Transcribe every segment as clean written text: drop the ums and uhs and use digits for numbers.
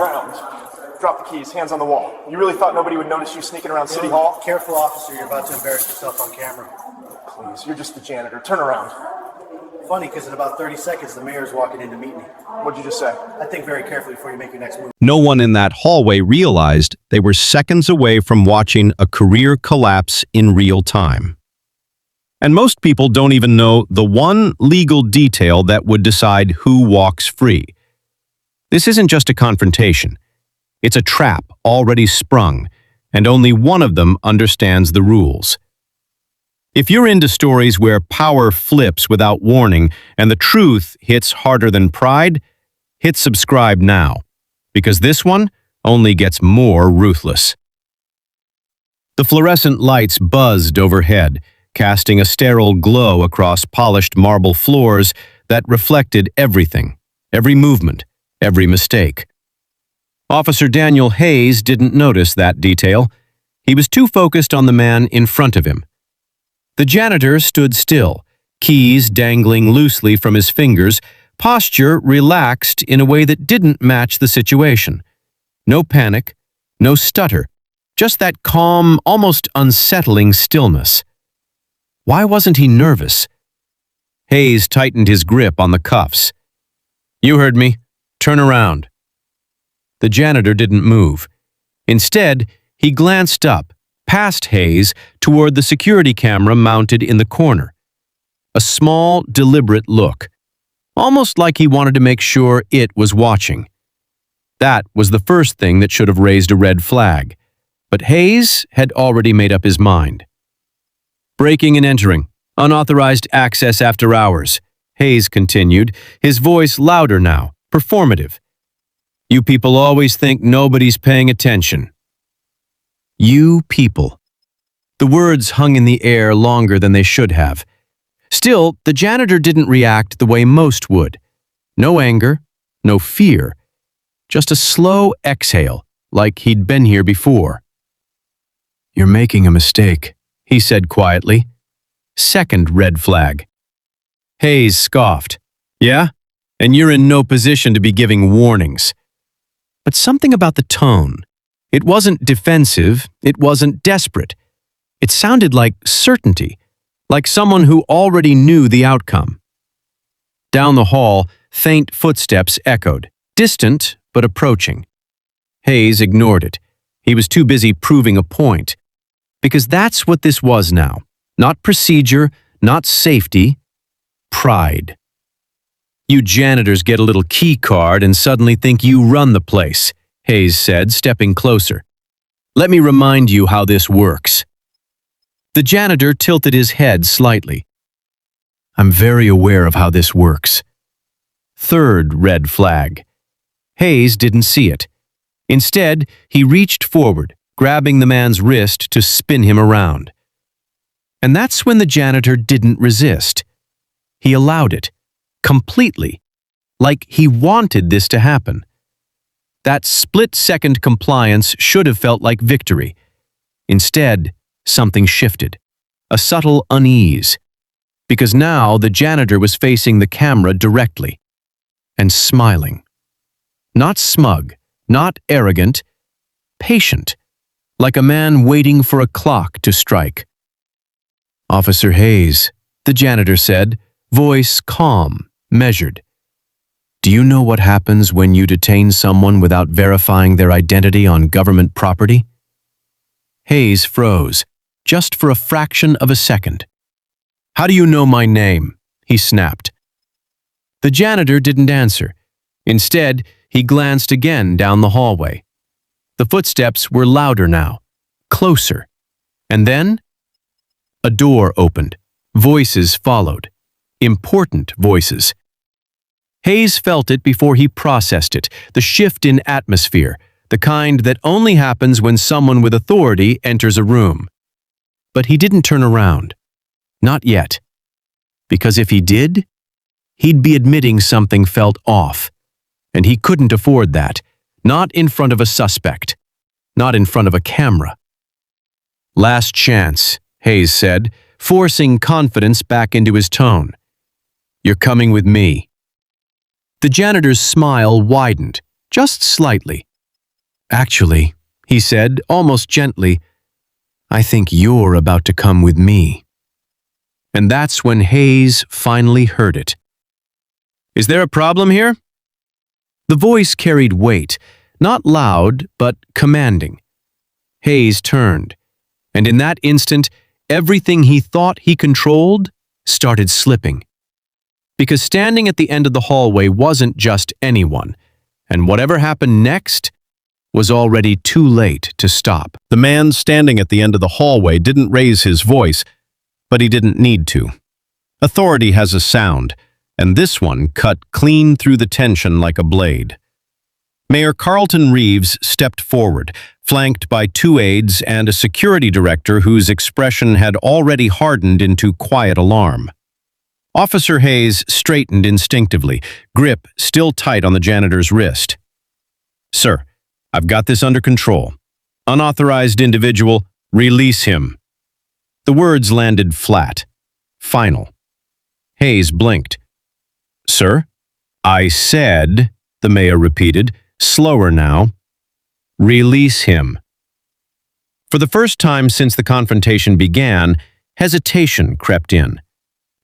Ground. Drop the keys, hands on the wall. You really thought nobody would notice you sneaking around City Hall? Careful, officer, you're about to embarrass yourself on camera. Please, you're just the janitor. Turn around. Funny, because in about 30 seconds, the mayor's walking in to meet me. What'd you just say? I think very carefully before you make your next move. No one in that hallway realized they were seconds away from watching a career collapse in real time. And most people don't even know the one legal detail that would decide who walks free. This isn't just a confrontation. It's a trap already sprung, and only one of them understands the rules. If you're into stories where power flips without warning and the truth hits harder than pride, hit subscribe now, because this one only gets more ruthless. The fluorescent lights buzzed overhead, casting a sterile glow across polished marble floors that reflected everything, every movement, every mistake. Officer Daniel Hayes didn't notice that detail. He was too focused on the man in front of him. The janitor stood still, keys dangling loosely from his fingers, posture relaxed in a way that didn't match the situation. No panic, no stutter, just that calm, almost unsettling stillness. Why wasn't he nervous? Hayes tightened his grip on the cuffs. "You heard me. Turn around." The janitor didn't move. Instead, he glanced up, past Hayes, toward the security camera mounted in the corner. A small, deliberate look, almost like he wanted to make sure it was watching. That was the first thing that should have raised a red flag, but Hayes had already made up his mind. "Breaking and entering. Unauthorized access after hours," Hayes continued, his voice louder now, performative. "You people always think nobody's paying attention." You people. The words hung in the air longer than they should have. Still, the janitor didn't react the way most would. No anger, no fear. Just a slow exhale, like he'd been here before. "You're making a mistake," he said quietly. Second red flag. Hayes scoffed. "Yeah? And you're in no position to be giving warnings." But something about the tone. It wasn't defensive, it wasn't desperate. It sounded like certainty, like someone who already knew the outcome. Down the hall, faint footsteps echoed, distant but approaching. Hayes ignored it. He was too busy proving a point. Because that's what this was now. Not procedure, not safety, pride. You janitors get a little key card and suddenly think you run the place, Hayes said, stepping closer. "Let me remind you how this works." The janitor tilted his head slightly. "I'm very aware of how this works." Third red flag. Hayes didn't see it. Instead, he reached forward, grabbing the man's wrist to spin him around. And that's when the janitor didn't resist. He allowed it, completely, like he wanted this to happen. That split-second compliance should have felt like victory. Instead, something shifted, a subtle unease, because now the janitor was facing the camera directly and smiling. Not smug, not arrogant, patient, like a man waiting for a clock to strike. "Officer Hayes," the janitor said, voice calm, measured. "Do you know what happens when you detain someone without verifying their identity on government property?" Hayes froze, just for a fraction of a second. "How do you know my name?" he snapped. The janitor didn't answer. Instead, he glanced again down the hallway. The footsteps were louder now, closer. And then, a door opened. Voices followed. Important voices. Hayes felt it before he processed it, the shift in atmosphere, the kind that only happens when someone with authority enters a room. But he didn't turn around. Not yet. Because if he did, he'd be admitting something felt off. And he couldn't afford that. Not in front of a suspect. Not in front of a camera. "Last chance," Hayes said, forcing confidence back into his tone. "You're coming with me." The janitor's smile widened, just slightly. Actually, he said, almost gently, I think you're about to come with me. And that's when Hayes finally heard it. Is there a problem here? The voice carried weight, not loud, but commanding. Hayes turned, and in that instant, everything he thought he controlled started slipping. Because standing at the end of the hallway wasn't just anyone, and whatever happened next was already too late to stop. The man standing at the end of the hallway didn't raise his voice, but he didn't need to. Authority has a sound, and this one cut clean through the tension like a blade. Mayor Carlton Reeves stepped forward, flanked by 2 aides and a security director whose expression had already hardened into quiet alarm. Officer Hayes straightened instinctively, grip still tight on the janitor's wrist. Sir, I've got this under control. Unauthorized individual, release him. The words landed flat, final. Hayes blinked. Sir? I said, the mayor repeated, slower now. Release him. For the first time since the confrontation began, hesitation crept in.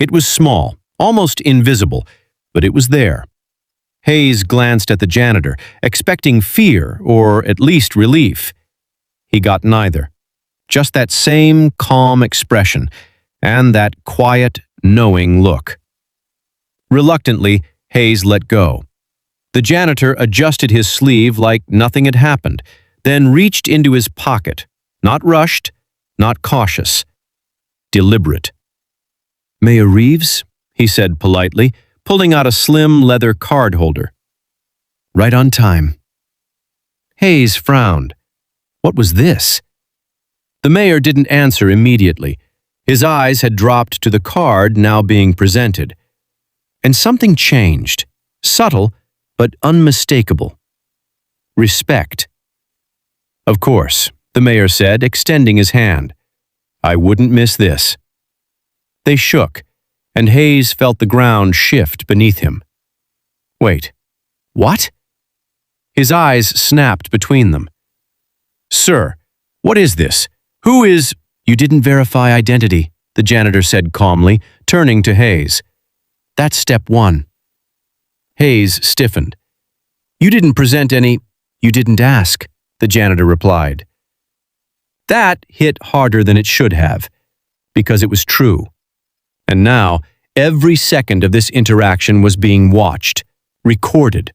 It was small, almost invisible, but it was there. Hayes glanced at the janitor, expecting fear or at least relief. He got neither. Just that same calm expression and that quiet, knowing look. Reluctantly, Hayes let go. The janitor adjusted his sleeve like nothing had happened, then reached into his pocket, not rushed, not cautious, deliberate. Mayor Reeves, he said politely, pulling out a slim leather card holder. Right on time. Hayes frowned. What was this? The mayor didn't answer immediately. His eyes had dropped to the card now being presented. And something changed, subtle but unmistakable. Respect. Of course, the mayor said, extending his hand. I wouldn't miss this. They shook, and Hayes felt the ground shift beneath him. Wait, what? His eyes snapped between them. Sir, what is this? Who is— You didn't verify identity, the janitor said calmly, turning to Hayes. That's step 1. Hayes stiffened. You didn't present any— You didn't ask, the janitor replied. That hit harder than it should have, because it was true. And now, every second of this interaction was being watched, recorded,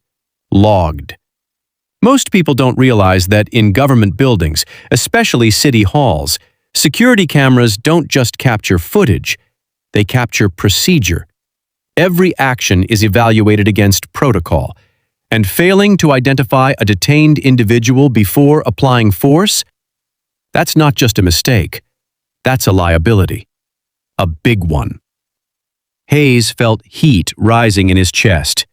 logged. Most people don't realize that in government buildings, especially city halls, security cameras don't just capture footage, they capture procedure. Every action is evaluated against protocol, and failing to identify a detained individual before applying force, that's not just a mistake, that's a liability. A big one. Hayes felt heat rising in his chest.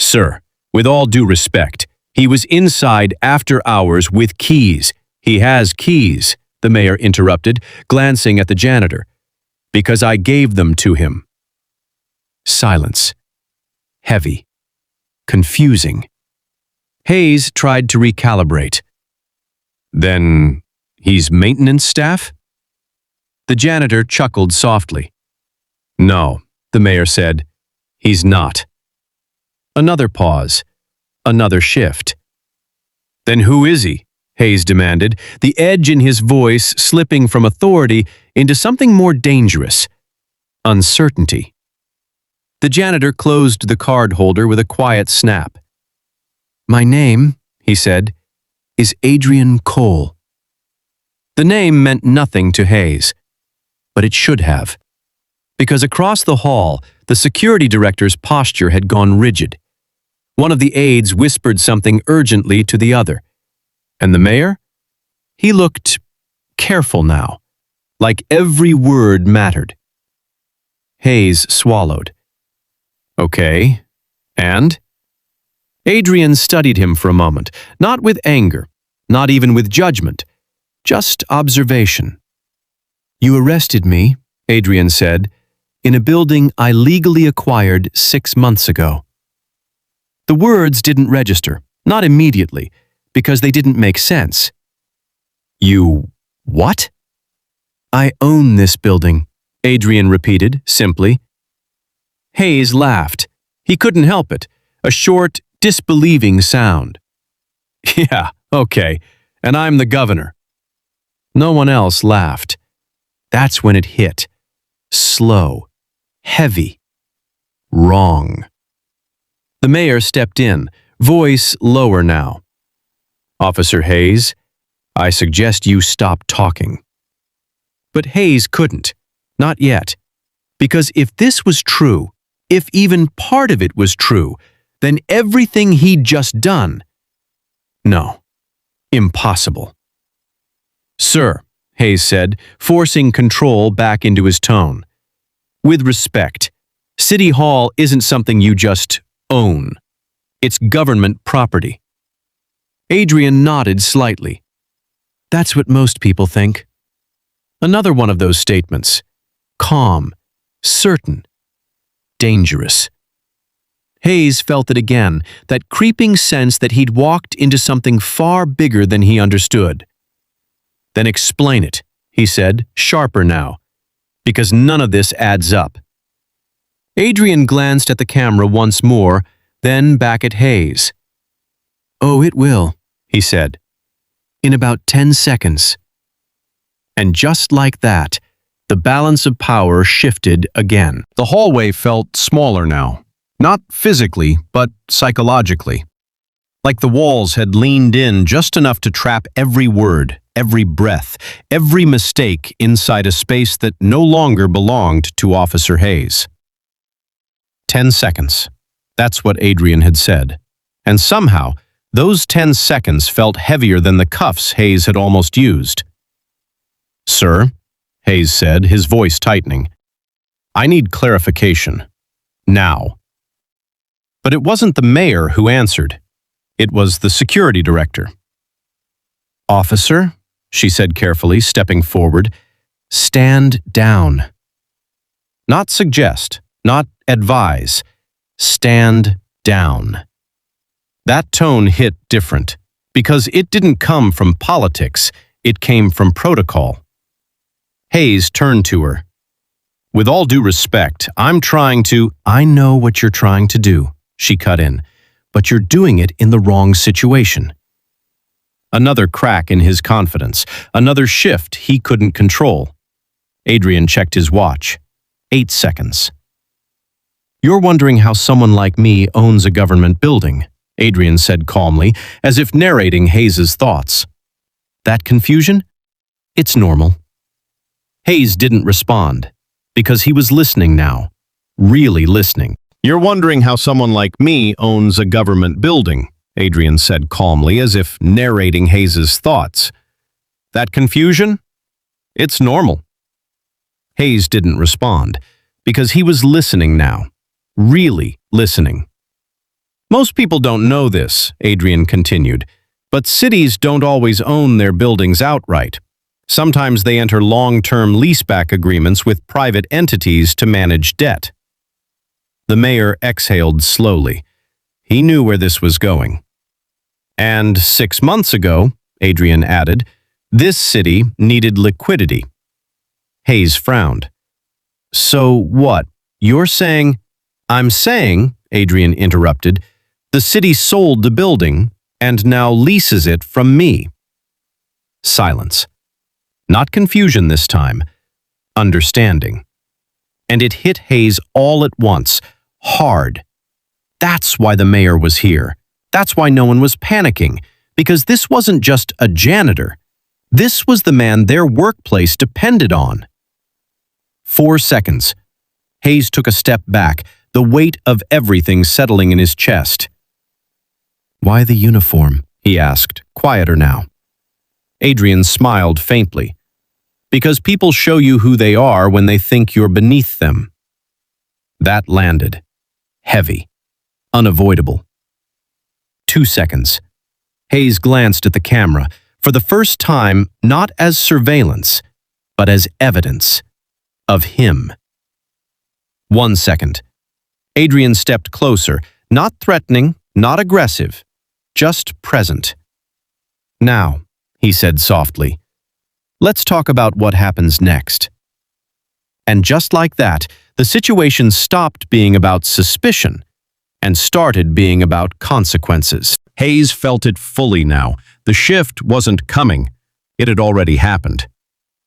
Sir, with all due respect, he was inside after hours with keys. He has keys, the mayor interrupted, glancing at the janitor. Because I gave them to him. Silence. Heavy. Confusing. Hayes tried to recalibrate. Then he's maintenance staff? The janitor chuckled softly. No, the mayor said. He's not. Another pause. Another shift. Then who is he? Hayes demanded, the edge in his voice slipping from authority into something more dangerous. Uncertainty. The janitor closed the card holder with a quiet snap. My name, he said, is Adrian Cole. The name meant nothing to Hayes, but it should have. Because across the hall, the security director's posture had gone rigid. One of the aides whispered something urgently to the other. And the mayor? He looked careful now, like every word mattered. Hayes swallowed. Okay, and? Adrian studied him for a moment, not with anger, not even with judgment, just observation. You arrested me, Adrian said, in a building I legally acquired 6 months ago. The words didn't register, not immediately, because they didn't make sense. You what? I own this building, Adrian repeated, simply. Hayes laughed. He couldn't help it, a short, disbelieving sound. Yeah, okay, and I'm the governor. No one else laughed. That's when it hit. Slow, heavy, wrong. The mayor stepped in, voice lower now. Officer Hayes, I suggest you stop talking. But Hayes couldn't, not yet, because if this was true, if even part of it was true, then everything he'd just done. No, impossible. Sir, Hayes said, forcing control back into his tone. With respect, City Hall isn't something you just own. It's government property. Adrian nodded slightly. That's what most people think. Another one of those statements. Calm, certain, dangerous. Hayes felt it again, that creeping sense that he'd walked into something far bigger than he understood. Then explain it, he said, sharper now, because none of this adds up. Adrian glanced at the camera once more, then back at Hayes. Oh, it will, he said. In about 10 seconds. And just like that, the balance of power shifted again. The hallway felt smaller now, not physically, but psychologically. Like the walls had leaned in just enough to trap every word, every breath, every mistake inside a space that no longer belonged to Officer Hayes. 10 seconds. That's what Adrian had said. And somehow, those 10 seconds felt heavier than the cuffs Hayes had almost used. Sir, Hayes said, his voice tightening, I need clarification. Now. But it wasn't the mayor who answered. It was the security director. Officer, she said carefully, stepping forward, stand down. Not suggest, not advise. Stand down. That tone hit different, because it didn't come from politics, it came from protocol. Hayes turned to her. With all due respect, I know what you're trying to do, she cut in, but you're doing it in the wrong situation. Another crack in his confidence, another shift he couldn't control. Adrian checked his watch. 8 seconds. You're wondering how someone like me owns a government building, Adrian said calmly, as if narrating Hayes's thoughts. That confusion? It's normal. Hayes didn't respond, because he was listening now, really listening. You're wondering how someone like me owns a government building, Adrian said calmly, as if narrating Hayes's thoughts. That confusion? It's normal. Hayes didn't respond, because he was listening now, really listening. Most people don't know this, Adrian continued, but cities don't always own their buildings outright. Sometimes they enter long-term leaseback agreements with private entities to manage debt. The mayor exhaled slowly. He knew where this was going. And 6 months ago, Adrian added, this city needed liquidity. Hayes frowned. So what? You're saying? I'm saying, Adrian interrupted, the city sold the building and now leases it from me. Silence. Not confusion this time. Understanding. And it hit Hayes all at once, hard. That's why the mayor was here. That's why no one was panicking, because this wasn't just a janitor. This was the man their workplace depended on. 4 seconds. Hayes took a step back, the weight of everything settling in his chest. Why the uniform? He asked, quieter now. Adrian smiled faintly. Because people show you who they are when they think you're beneath them. That landed. Heavy. Unavoidable. 2 seconds. Hayes glanced at the camera, for the first time not as surveillance, but as evidence of him. 1 second. Adrian stepped closer, not threatening, not aggressive, just present. Now, he said softly, let's talk about what happens next. And just like that, the situation stopped being about suspicion and started being about consequences. Hayes felt it fully now. The shift wasn't coming. It had already happened.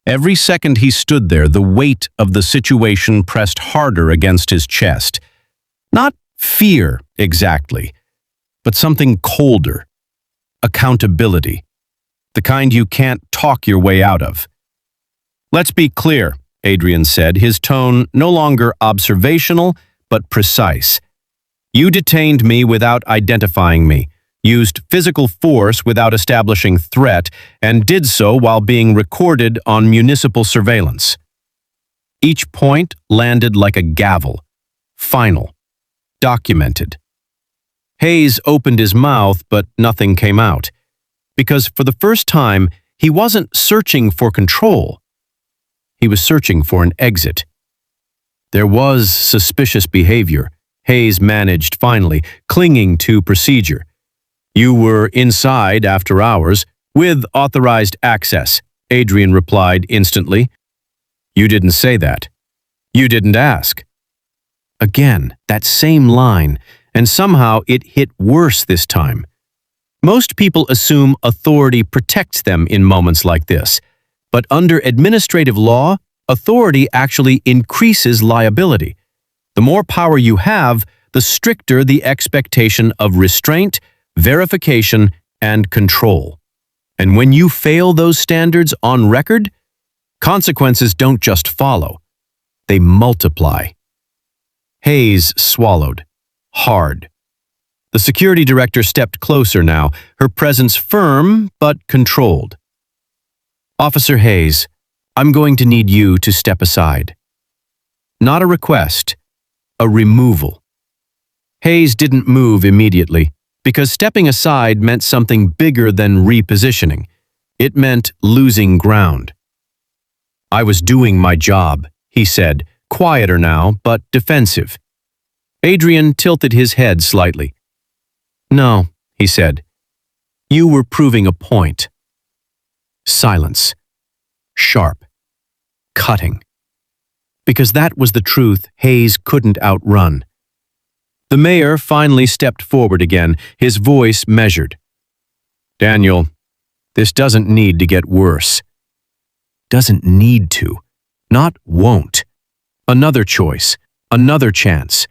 Every second he stood there, the weight of the situation pressed harder against his chest. Not fear, exactly, but something colder. Accountability. The kind you can't talk your way out of. Let's be clear, Adrian said, his tone no longer observational, but precise. You detained me without identifying me, used physical force without establishing threat, and did so while being recorded on municipal surveillance. Each point landed like a gavel. Final. Documented. Hayes opened his mouth, but nothing came out. Because for the first time, he wasn't searching for control. He was searching for an exit. There was suspicious behavior, Hayes managed finally, clinging to procedure. You were inside after hours, with authorized access, Adrian replied instantly. You didn't say that. You didn't ask. Again, that same line, and somehow it hit worse this time. Most people assume authority protects them in moments like this, but under administrative law, authority actually increases liability. The more power you have, the stricter the expectation of restraint, verification, and control. And when you fail those standards on record, consequences don't just follow, they multiply. Hayes swallowed, hard. The security director stepped closer now, her presence firm but controlled. Officer Hayes, I'm going to need you to step aside. Not a request, a removal. Hayes didn't move immediately, because stepping aside meant something bigger than repositioning. It meant losing ground. I was doing my job, he said, quieter now, but defensive. Adrian tilted his head slightly. No, he said. You were proving a point. Silence. Sharp. Cutting. Because that was the truth Hayes couldn't outrun. The mayor finally stepped forward again, his voice measured. Daniel, this doesn't need to get worse. Doesn't need to. Not won't. Another choice. Another chance.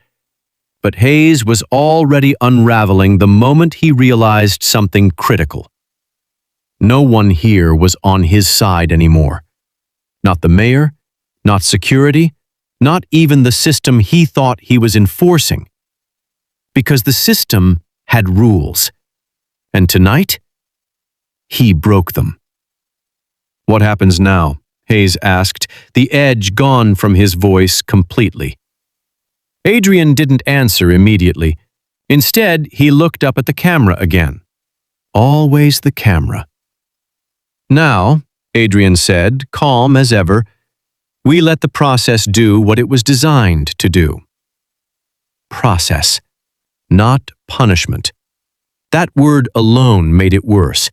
But Hayes was already unraveling the moment he realized something critical. No one here was on his side anymore. Not the mayor, not security, not even the system he thought he was enforcing. Because the system had rules. And tonight, he broke them. What happens now? Hayes asked, the edge gone from his voice completely. Adrian didn't answer immediately. Instead, he looked up at the camera again. Always the camera. Now, Adrian said, calm as ever, we let the process do what it was designed to do. Process, not punishment. That word alone made it worse,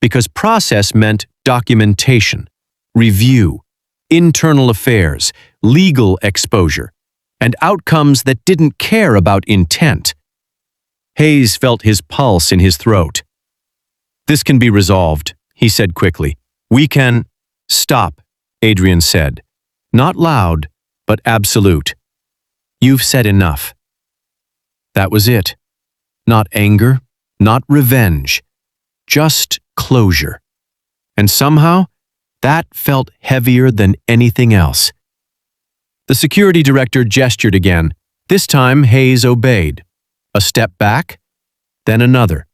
because process meant documentation, review, internal affairs, legal exposure, and outcomes that didn't care about intent. Hayes felt his pulse in his throat. This can be resolved, he said quickly. We can... Stop, Adrian said. Not loud, but absolute. You've said enough. That was it. Not anger, not revenge. Just closure. And somehow, that felt heavier than anything else. The security director gestured again. This time, Hayes obeyed. A step back, then another.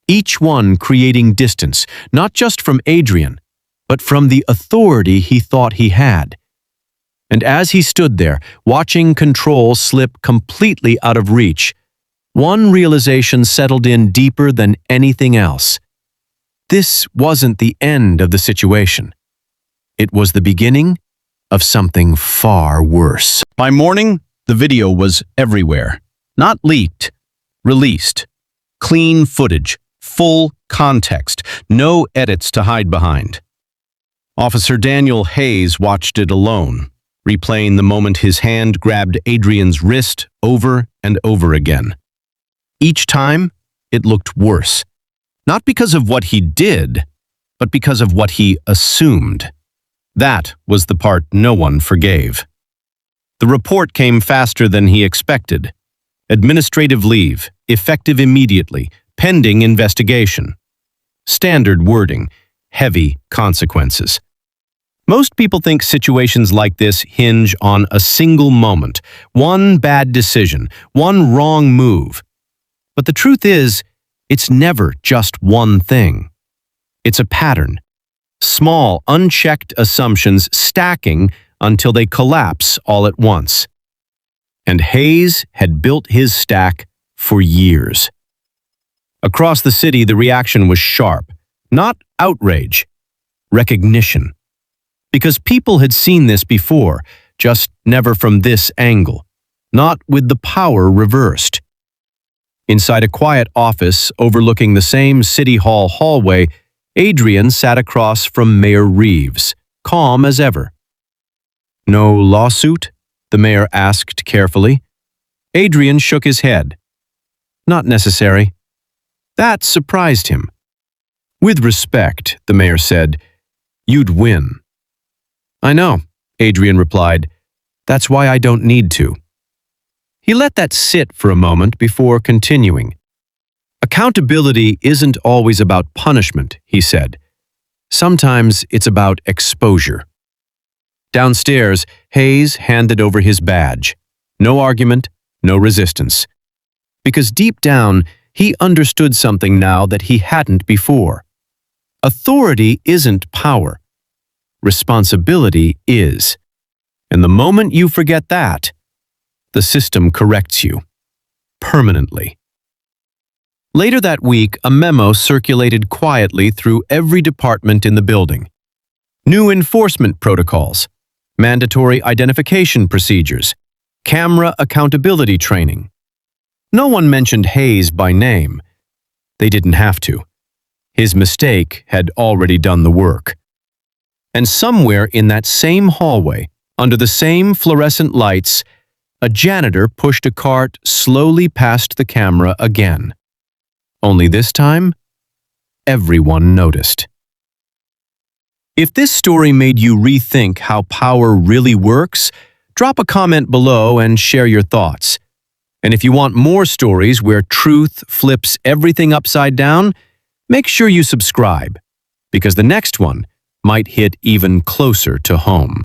Each one creating distance, not just from Adrian, but from the authority he thought he had. And as he stood there, watching control slip completely out of reach, one realization settled in deeper than anything else. This wasn't the end of the situation. It was the beginning of something far worse. By morning, the video was everywhere. Not leaked, released. Clean footage, full context, no edits to hide behind. Officer Daniel Hayes watched it alone, replaying the moment his hand grabbed Adrian's wrist over and over again. Each time, it looked worse. Not because of what he did, but because of what he assumed. That was the part no one forgave. The report came faster than he expected. Administrative leave, effective immediately, pending investigation. Standard wording, heavy consequences. Most people think situations like this hinge on a single moment, one bad decision, one wrong move. But the truth is, it's never just one thing. It's a pattern. Small, unchecked assumptions stacking until they collapse all at once. And Hayes had built his stack for years. Across the city, the reaction was sharp, not outrage, recognition. Because people had seen this before, just never from this angle, not with the power reversed. Inside a quiet office overlooking the same City Hall hallway, Adrian sat across from Mayor Reeves, calm as ever. "No lawsuit?" the mayor asked carefully. Adrian shook his head. "Not necessary." That surprised him. "With respect," the mayor said, "you'd win." "I know," Adrian replied. "That's why I don't need to." He let that sit for a moment before continuing. "Accountability isn't always about punishment," he said. "Sometimes it's about exposure." Downstairs, Hayes handed over his badge. No argument, no resistance. Because deep down, he understood something now that he hadn't before. Authority isn't power. Responsibility is. And the moment you forget that, the system corrects you. Permanently. Later that week, a memo circulated quietly through every department in the building. New enforcement protocols, mandatory identification procedures, camera accountability training. No one mentioned Hayes by name. They didn't have to. His mistake had already done the work. And somewhere in that same hallway, under the same fluorescent lights, a janitor pushed a cart slowly past the camera again. Only this time, everyone noticed. If this story made you rethink how power really works, drop a comment below and share your thoughts. And if you want more stories where truth flips everything upside down, make sure you subscribe, because the next one might hit even closer to home.